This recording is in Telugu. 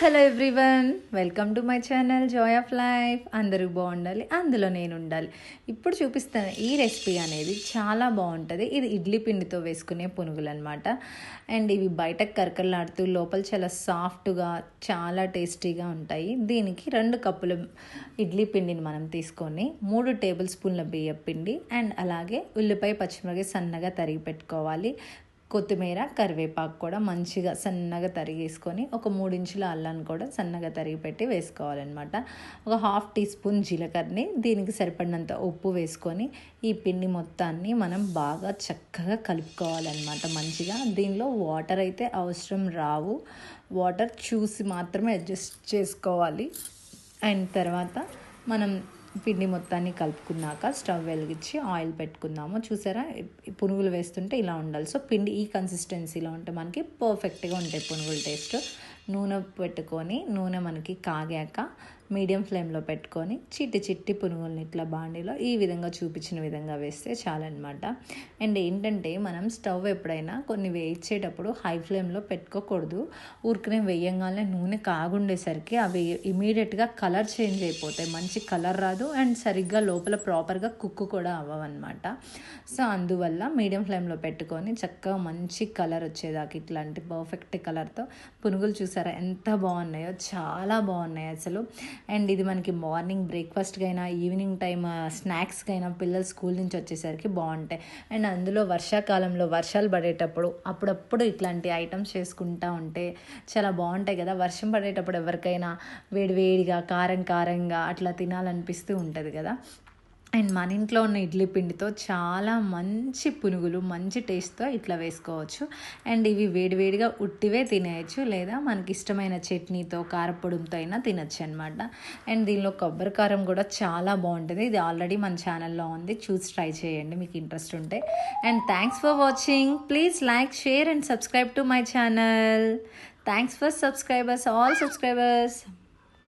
Hello everyone, welcome to my channel Joy of life. అందరూ బాగుండాలి, అందులో నేను ఉండాలి. ఇప్పుడు చూపిస్తాను ఈ రెసిపీ అనేది చాలా బాగుంటుంది. ఇది ఇడ్లీ పిండితో వేసుకునే పునుగులు అనమాట. అండ్ ఇవి బయటకు కరకరలాడుతూ లోపల చాలా సాఫ్ట్గా చాలా టేస్టీగా ఉంటాయి. దీనికి 2 కప్పుల ఇడ్లీ పిండిని మనం తీసుకొని 3 టేబుల్ స్పూన్ల బియ్యం పిండి అండ్ అలాగే ఉల్లిపాయ పచ్చిమిరపకాయ సన్నగా తరిగి పెట్టుకోవాలి. కొత్తిమీర కరివేపాకు కూడా మంచిగా సన్నగా తరిగేసుకొని ఒక 3 ఇంచుల అల్లాన్ని కూడా సన్నగా తరిగి పెట్టి వేసుకోవాలన్నమాట. ఒక 1/2 టీ స్పూన్ జీలకర్రని, దీనికి సరిపడినంత ఉప్పు వేసుకొని ఈ పిండి మొత్తాన్ని మనం బాగా చక్కగా కలుపుకోవాలన్నమాట. మంచిగా దీనిలో వాటర్ అయితే అవసరం రావు, వాటర్ చూసి మాత్రమే అడ్జస్ట్ చేసుకోవాలి. అండ్ తర్వాత మనం పిండి మొత్తాన్ని కలుపుకున్నాక స్టవ్ వెలిగించి ఆయిల్ పెట్టుకుందాము. చూసారా, పునుగులు వేస్తుంటే ఇలా ఉండాలి. సో పిండి ఈ కన్సిస్టెన్సీలో ఉంటే మనకి పర్ఫెక్ట్గా ఉంటాయి పునుగుల టేస్ట్. నూనె పెట్టుకొని నూనె మనకి కాగాక మీడియం ఫ్లేమ్లో పెట్టుకొని చిట్టి పునుగుల్ని ఇట్లా బాండీలో ఈ విధంగా చూపించిన విధంగా వేస్తే చాలన్నమాట. అండ్ ఏంటంటే మనం స్టవ్ ఎప్పుడైనా కొన్ని వేయించేటప్పుడు హై ఫ్లేమ్లో పెట్టుకోకూడదు. ఊరికనే వేయంగానే నూనె కాగుండేసరికి అవి ఇమీడియట్గా కలర్ చేంజ్ అయిపోతాయి, మంచి కలర్ రాదు అండ్ సరిగ్గా లోపల ప్రాపర్గా కుక్ కూడా అవ్వవన్నమాట. సో అందువల్ల మీడియం ఫ్లేమ్లో పెట్టుకొని చక్కగా మంచి కలర్ వచ్చేదాకా ఇట్లాంటి పర్ఫెక్ట్ కలర్తో పునుగులు చూసారా ఎంత బాగున్నాయో, చాలా బాగున్నాయి అసలు. అండ్ ఇది మనకి మార్నింగ్ బ్రేక్ఫాస్ట్కి అయినా ఈవినింగ్ టైం స్నాక్స్కి అయినా పిల్లలు స్కూల్ నుంచి వచ్చేసరికి బాగుంటాయి. అండ్ అందులో వర్షాకాలంలో వర్షాలు పడేటప్పుడు అప్పుడప్పుడు ఇట్లాంటి ఐటమ్స్ చేసుకుంటూ ఉంటే చాలా బాగుంటాయి కదా. వర్షం పడేటప్పుడు ఎవరికైనా వేడివేడిగా కారంగా అట్లా తినాలనిపిస్తూ ఉంటుంది కదా. అండ్ మన ఇంట్లో ఉన్న ఇడ్లీ పిండితో చాలా మంచి పునుగులు మంచి టేస్ట్తో ఇట్లా వేసుకోవచ్చు. అండ్ ఇవి వేడివేడిగా ఉట్టివే తినేయచ్చు, లేదా మనకి ఇష్టమైన చట్నీతో కారపొడితో అయినా తినచ్చు అనమాట. అండ్ దీనిలో కొబ్బరి కారం కూడా చాలా బాగుంటుంది. ఇది ఆల్రెడీ మన ఛానల్లో ఉంది, చూసి ట్రై చేయండి మీకు ఇంట్రెస్ట్ ఉంటే. And thanks for watching. Please like, share and subscribe to my channel. Thanks for subscribers, all subscribers.